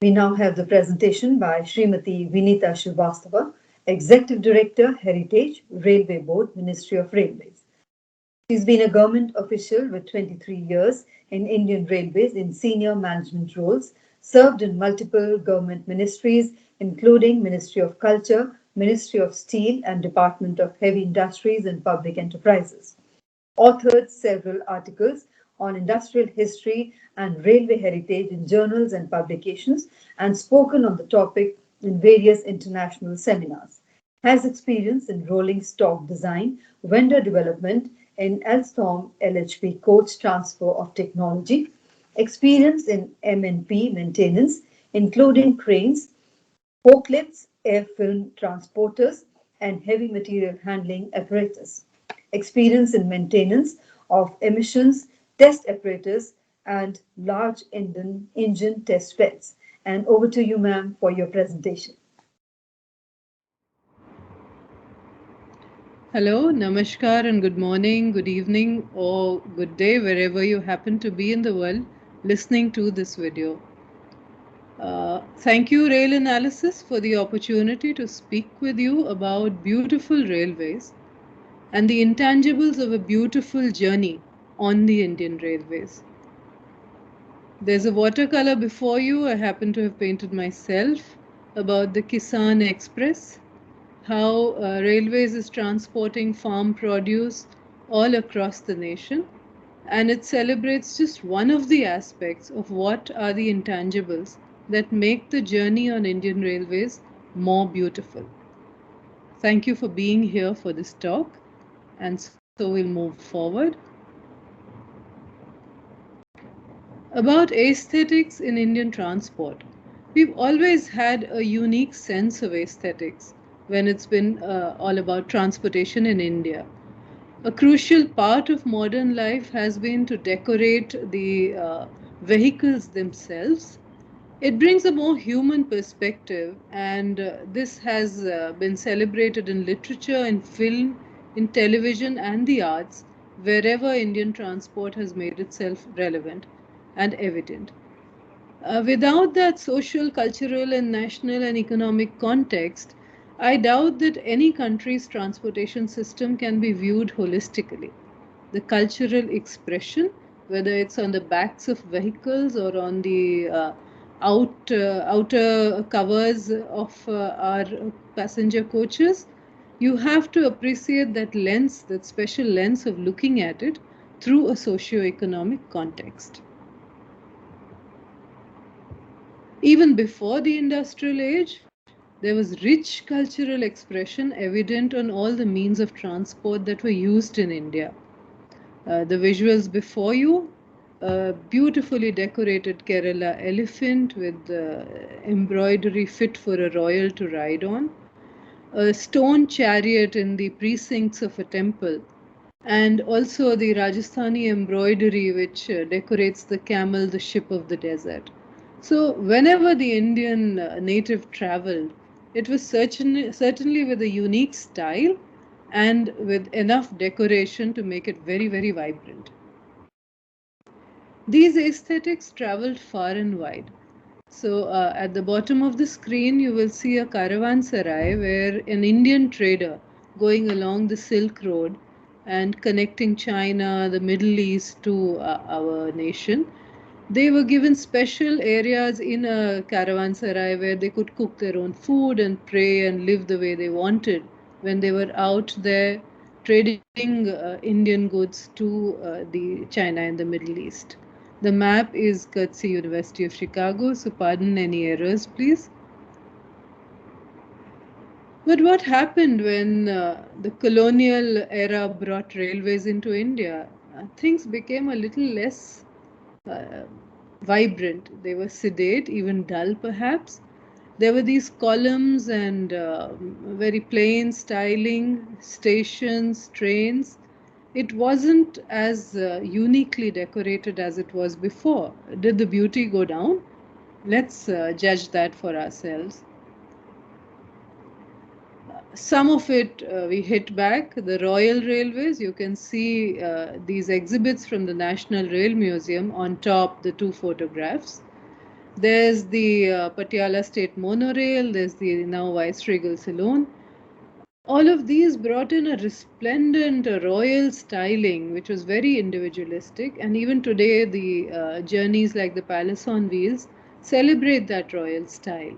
We now have the presentation by Srimati Vinita Srivastava, Executive Director, Heritage, Railway Board, Ministry of Railways. She's been a government official with 23 years in Indian Railways in senior management roles, served in multiple government ministries, including Ministry of Culture, Ministry of Steel, and Department of Heavy Industries and Public Enterprises. Authored several articles on industrial history and railway heritage in journals and publications, and spoken on the topic in various international seminars. Has experience in rolling stock design, vendor development in Alstom LHP coach transfer of technology, experience in M&P maintenance, including cranes, forklifts, air film transporters, and heavy material handling apparatus. Experience in maintenance of emissions test apparatus and large engine test beds. And over to you, ma'am, for your presentation. Hello, namaskar, and good morning, good evening, or good day, wherever you happen to be in the world listening to this video. Thank you, Rail Analysis, for the opportunity to speak with you about beautiful railways and the intangibles of a beautiful journey on the Indian railways. There's a watercolor before you I happen to have painted myself about the Kisan Express, how railways is transporting farm produce all across the nation, and it celebrates just one of the aspects of what are the intangibles that make the journey on Indian railways more beautiful. Thank you for being here for this talk, and so we'll move forward. About aesthetics in Indian transport. We've always had a unique sense of aesthetics when it's been all about transportation in India. A crucial part of modern life has been to decorate the vehicles themselves. It brings a more human perspective, and this has been celebrated in literature, in film, in television, and the arts, wherever Indian transport has made itself relevant and evident. Without that social, cultural, and national and economic context, I doubt that any country's transportation system can be viewed holistically. The cultural expression, whether it's on the backs of vehicles or on the outer covers of our passenger coaches, you have to appreciate that lens, that special lens of looking at it through a socio-economic context. Even before the industrial age, there was rich cultural expression evident on all the means of transport that were used in India. The visuals before you, a beautifully decorated Kerala elephant with embroidery fit for a royal to ride on, a stone chariot in the precincts of a temple, and also the Rajasthani embroidery which decorates the camel, the ship of the desert. So, whenever the Indian native traveled, it was certainly with a unique style and with enough decoration to make it very, very vibrant. These aesthetics traveled far and wide. So, at the bottom of the screen, you will see a caravanserai where an Indian trader going along the Silk Road and connecting China, the Middle East to our nation. They were given special areas in a caravanserai where they could cook their own food and pray and live the way they wanted when they were out there trading Indian goods to the China and the Middle East. The map is courtesy University of Chicago, so pardon any errors, please. But what happened when the colonial era brought railways into India? Things became a little less uh, vibrant. They were sedate, even dull perhaps. There were these columns and very plain styling, stations, trains. It wasn't as uniquely decorated as it was before. Did the beauty go down? Let's judge that for ourselves. Some of it we hit back. The Royal Railways, you can see these exhibits from the National Rail Museum on top, the two photographs. There's the Patiala State Monorail, there's the now Viceregal Saloon. All of these brought in a resplendent royal styling, which was very individualistic. And even today, the journeys like the Palace on Wheels celebrate that royal style.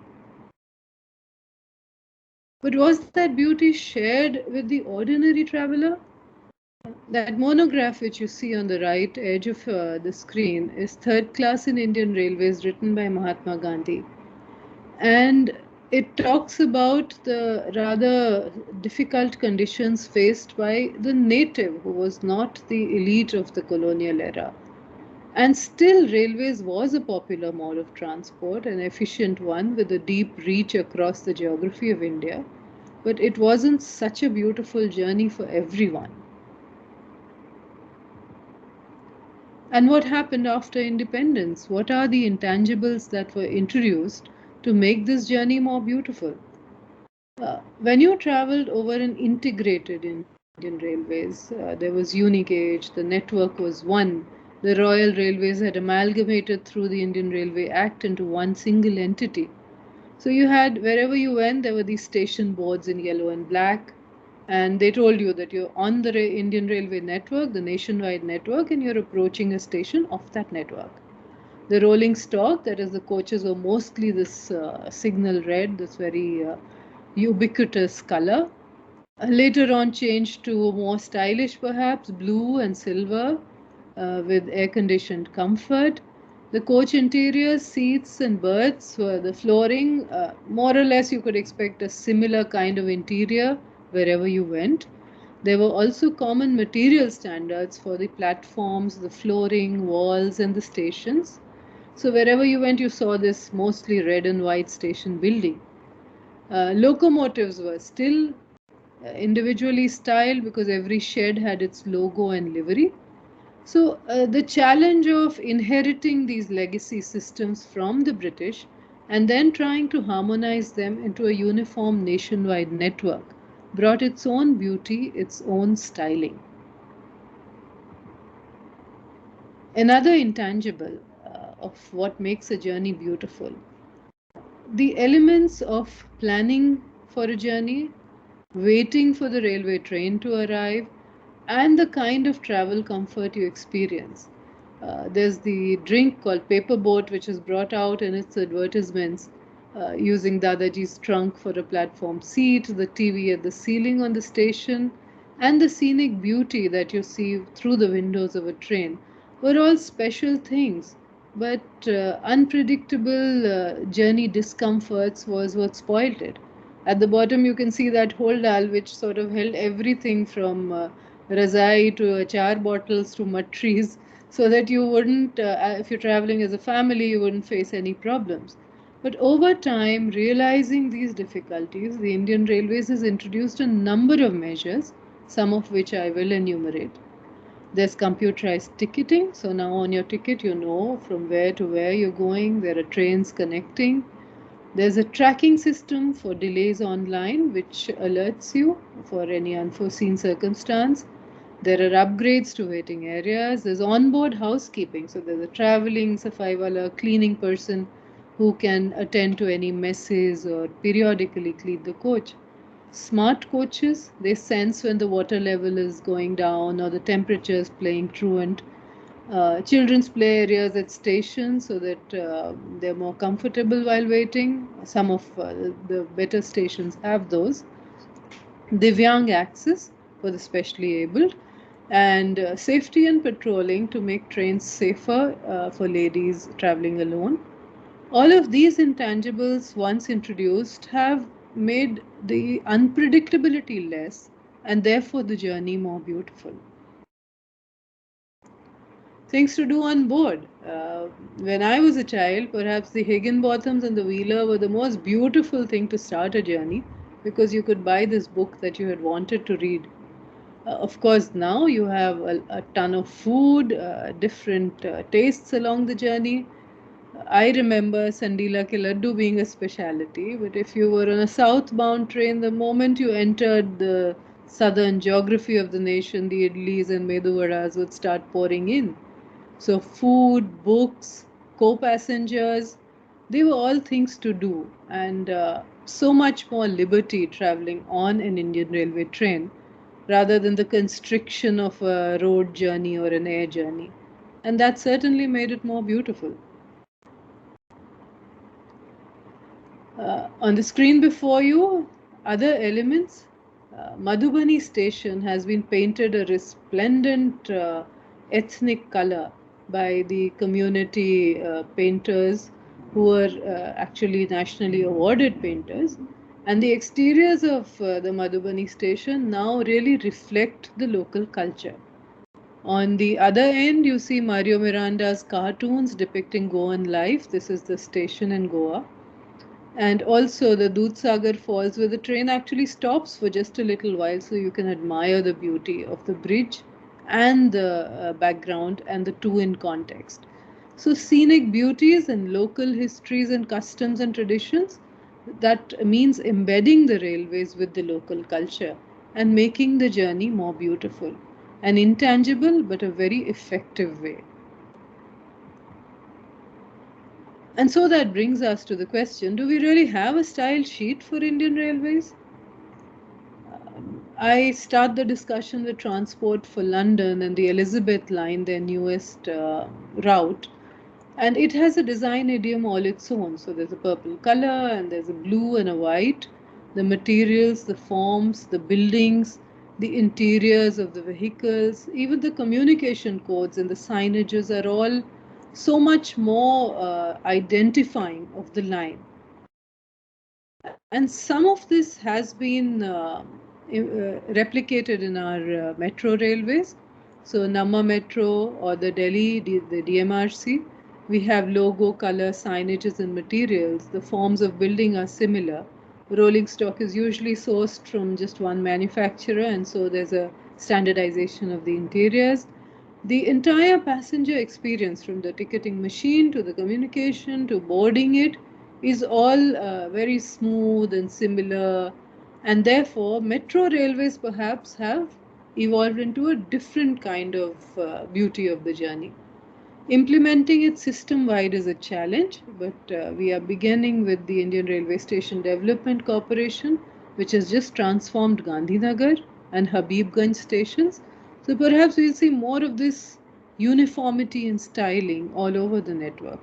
But was that beauty shared with the ordinary traveler? That monograph which you see on the right edge of the screen is Third Class in Indian Railways, written by Mahatma Gandhi. And it talks about the rather difficult conditions faced by the native who was not the elite of the colonial era. And still, railways was a popular mode of transport, an efficient one with a deep reach across the geography of India. But it wasn't such a beautiful journey for everyone. And what happened after independence? What are the intangibles that were introduced to make this journey more beautiful? When you traveled over an integrated Indian Railways, there was Unicage, the network was one. The Royal Railways had amalgamated through the Indian Railway Act into one single entity. So you had, wherever you went, there were these station boards in yellow and black, and they told you that you're on the Indian Railway network, the nationwide network, and you're approaching a station of that network. The rolling stock, that is, the coaches were mostly this signal red, this very ubiquitous color. Later on changed to more stylish perhaps, blue and silver with air-conditioned comfort. The coach interiors, seats and berths, the flooring, more or less you could expect a similar kind of interior wherever you went. There were also common material standards for the platforms, the flooring, walls and the stations. So wherever you went you saw this mostly red and white station building. Locomotives were still individually styled because every shed had its logo and livery. So, the challenge of inheriting these legacy systems from the British and then trying to harmonize them into a uniform nationwide network brought its own beauty, its own styling. Another intangible of what makes a journey beautiful, the elements of planning for a journey, waiting for the railway train to arrive, and the kind of travel comfort you experience. There's the drink called Paper Boat, which is brought out in its advertisements using Dadaji's trunk for a platform seat, the TV at the ceiling on the station, and the scenic beauty that you see through the windows of a train were all special things. But unpredictable journey discomforts was what spoiled it. At the bottom, you can see that holdall, which sort of held everything from razai to achar bottles to mud trees, so that you wouldn't, if you're traveling as a family, you wouldn't face any problems. But over time, realizing these difficulties, the Indian Railways has introduced a number of measures, some of which I will enumerate. There's computerized ticketing, so now on your ticket you know from where to where you're going, there are trains connecting. There's a tracking system for delays online which alerts you for any unforeseen circumstance. There are upgrades to waiting areas. There's onboard housekeeping. So there's a traveling safaiwala cleaning person who can attend to any messes or periodically clean the coach. Smart coaches, they sense when the water level is going down or the temperature is playing truant. Children's play areas at stations so that they're more comfortable while waiting. Some of the better stations have those. Divyang access for the specially abled, and safety and patrolling to make trains safer for ladies traveling alone. All of these intangibles, once introduced, have made the unpredictability less and therefore the journey more beautiful. Things to do on board. When I was a child, perhaps the Higginbothams and the Wheeler were the most beautiful thing to start a journey because you could buy this book that you had wanted to read. Of course, now you have a ton of food, different tastes along the journey. I remember Sandila Ke Laddu being a speciality, but if you were on a southbound train, the moment you entered the southern geography of the nation, the idlis and medu vadas would start pouring in. So, food, books, co passengers, They were all things to do, and so much more liberty traveling on an Indian railway train rather than the constriction of a road journey or an air journey. And that certainly made it more beautiful. On the screen before you, other elements. Madhubani station has been painted a resplendent ethnic color by the community painters who are actually nationally awarded painters. And the exteriors of the Madhubani station now really reflect the local culture. On the other end, you see Mario Miranda's cartoons depicting Goan life. This is the station in Goa. And also the Dudhsagar Falls, where the train actually stops for just a little while so you can admire the beauty of the bridge and the background and the two in context. So, scenic beauties and local histories and customs and traditions, that means embedding the railways with the local culture and making the journey more beautiful. An intangible but a very effective way. And so that brings us to the question, do we really have a style sheet for Indian Railways? I start the discussion with Transport for London and the Elizabeth line, their newest route. And it has a design idiom all its own. So there's a purple color and there's a blue and a white. The materials, the forms, the buildings, the interiors of the vehicles, even the communication codes and the signages are all so much more identifying of the line. And some of this has been replicated in our metro railways. So Namma Metro or the Delhi, the DMRC, we have logo, color, signages and materials. The forms of building are similar. Rolling stock is usually sourced from just one manufacturer, and so there's a standardization of the interiors. The entire passenger experience, from the ticketing machine to the communication to boarding it, is all very smooth and similar, and therefore metro railways perhaps have evolved into a different kind of beauty of the journey. Implementing it system wide is a challenge, but we are beginning with the Indian Railway Station Development Corporation, which has just transformed Gandhinagar and Habibganj stations. So perhaps we'll see more of this uniformity in styling all over the network.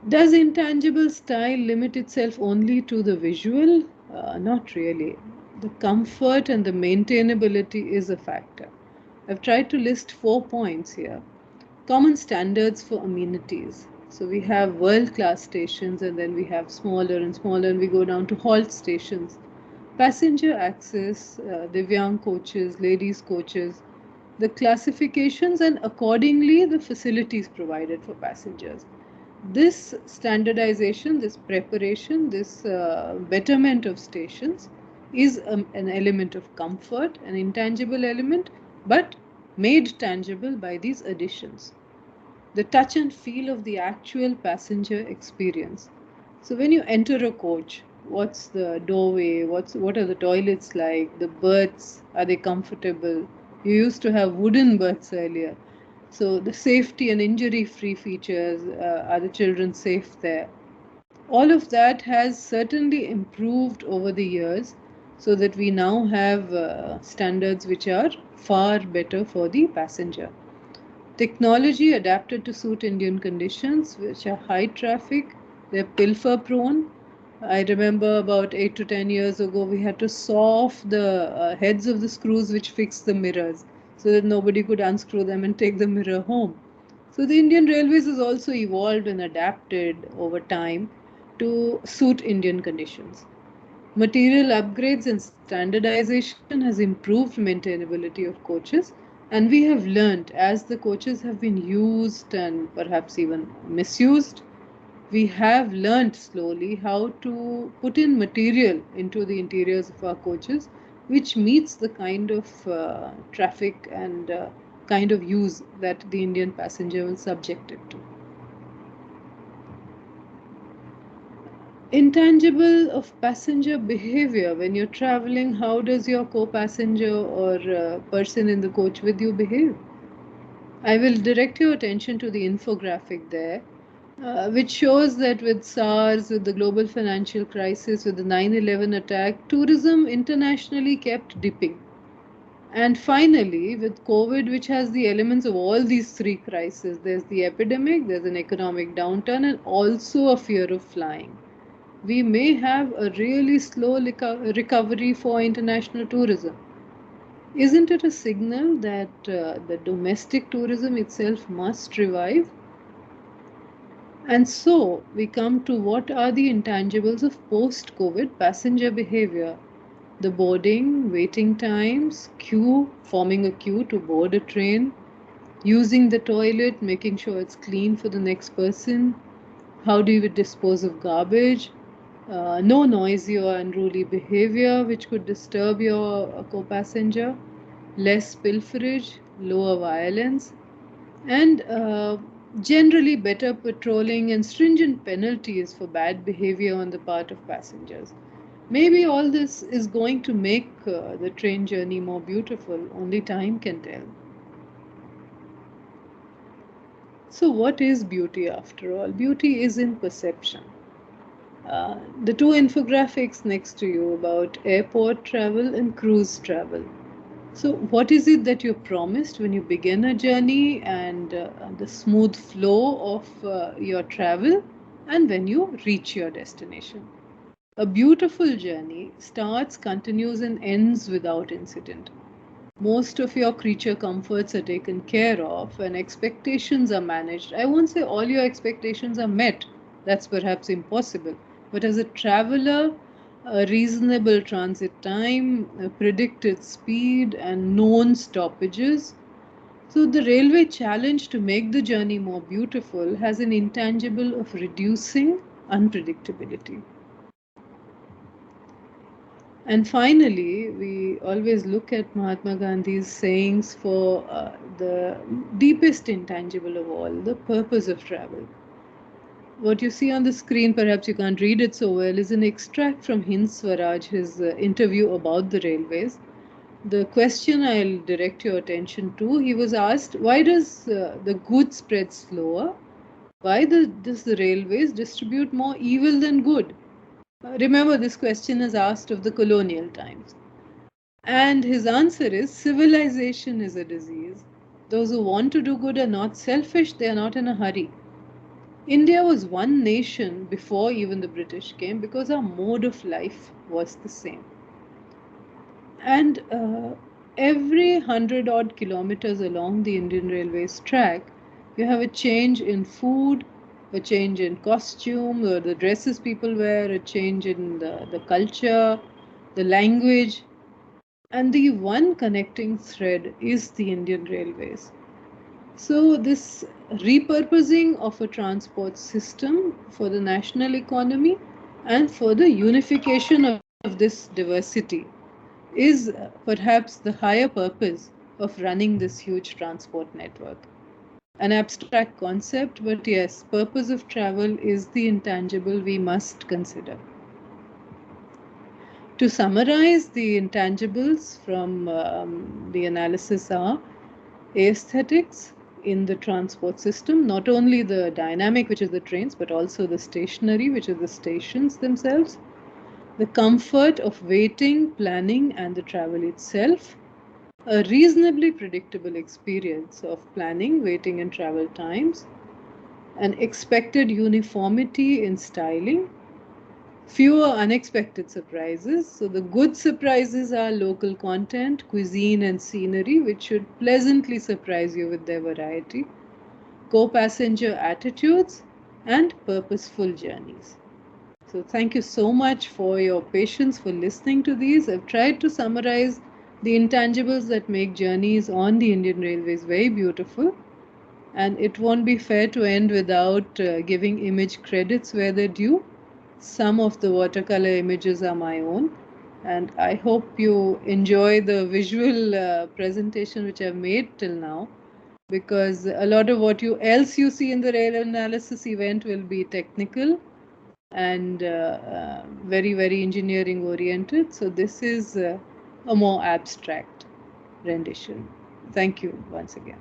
Does intangible style limit itself only to the visual? Not really. The comfort and the maintainability is a factor. I've tried to list 4 points here. Common standards for amenities. So we have world-class stations and then we have smaller and smaller and we go down to halt stations. Passenger access, Divyang coaches, ladies coaches, the classifications and accordingly the facilities provided for passengers. This standardization, this preparation, this betterment of stations is an element of comfort, an intangible element, but made tangible by these additions. The touch and feel of the actual passenger experience. So when you enter a coach, what's the doorway? What are the toilets like? The berths, are they comfortable? You used to have wooden berths earlier. So the safety and injury-free features, are the children safe there? All of that has certainly improved over the years so that we now have standards which are far better for the passenger. Technology adapted to suit Indian conditions, which are high traffic, they're pilfer prone. I remember about 8 to 10 years ago, we had to saw off the heads of the screws which fix the mirrors so that nobody could unscrew them and take the mirror home. So the Indian Railways has also evolved and adapted over time to suit Indian conditions. Material upgrades and standardization has improved maintainability of coaches, and we have learnt as the coaches have been used and perhaps even misused, we have learnt slowly how to put in material into the interiors of our coaches which meets the kind of traffic and kind of use that the Indian passenger will subject it to. Intangible of passenger behavior. When you're traveling, how does your co-passenger or person in the coach with you behave? I will direct your attention to the infographic there, which shows that with SARS, with the global financial crisis, with the 9/11 attack, tourism internationally kept dipping. And finally, with COVID, which has the elements of all these three crises, there's the epidemic, there's an economic downturn, and also a fear of flying. We may have a really slow recovery for international tourism. Isn't it a signal that the domestic tourism itself must revive? And so we come to what are the intangibles of post COVID passenger behavior? The boarding, waiting times, queue, forming a queue to board a train, using the toilet, making sure it's clean for the next person. How do you dispose of garbage? No noisy or unruly behavior which could disturb your co-passenger. Less pilferage, lower violence, and generally better patrolling and stringent penalties for bad behavior on the part of passengers. Maybe all this is going to make the train journey more beautiful, only time can tell. So, what is beauty after all? Beauty is in perception. The two infographics next to you about airport travel and cruise travel. So, what is it that you're promised when you begin a journey, and the smooth flow of your travel, and when you reach your destination? A beautiful journey starts, continues, and ends without incident. Most of your creature comforts are taken care of and expectations are managed. I won't say all your expectations are met, that's perhaps impossible. But as a traveler, a reasonable transit time, a predicted speed, and known stoppages. So, the railway challenge to make the journey more beautiful has an intangible of reducing unpredictability. And finally, we always look at Mahatma Gandhi's sayings for the deepest intangible of all, the purpose of travel. What you see on the screen, perhaps you can't read it so well, is an extract from Hind Swaraj, his interview about the railways. The question I'll direct your attention to, he was asked, why does the good spread slower? Why does the railways distribute more evil than good? Remember, this question is asked of the colonial times. And his answer is civilization is a disease. Those who want to do good are not selfish, they are not in a hurry. India was one nation before even the British came because our mode of life was the same. And every 100 odd kilometers along the Indian Railways track, you have a change in food, a change in costume, or the dresses people wear, a change in the culture, the language. And the one connecting thread is the Indian Railways. So, this repurposing of a transport system for the national economy and for the unification of this diversity is perhaps the higher purpose of running this huge transport network. An abstract concept, but yes, purpose of travel is the intangible we must consider. To summarize, the intangibles from the analysis are aesthetics in the transport system, not only the dynamic, which is the trains, but also the stationary, which is the stations themselves, the comfort of waiting, planning, and the travel itself, a reasonably predictable experience of planning, waiting, and travel times, an expected uniformity in styling, fewer unexpected surprises. So, the good surprises are local content, cuisine, and scenery, which should pleasantly surprise you with their variety, co passenger attitudes, and purposeful journeys. So, thank you so much for your patience for listening to these. I've tried to summarize the intangibles that make journeys on the Indian Railways very beautiful. And it won't be fair to end without giving image credits where they're due. Some of the watercolor images are my own, and I hope you enjoy the visual presentation which I've made till now, because a lot of what else you see in the rail analysis event will be technical and very, very engineering oriented. So this is a more abstract rendition. Thank you once again.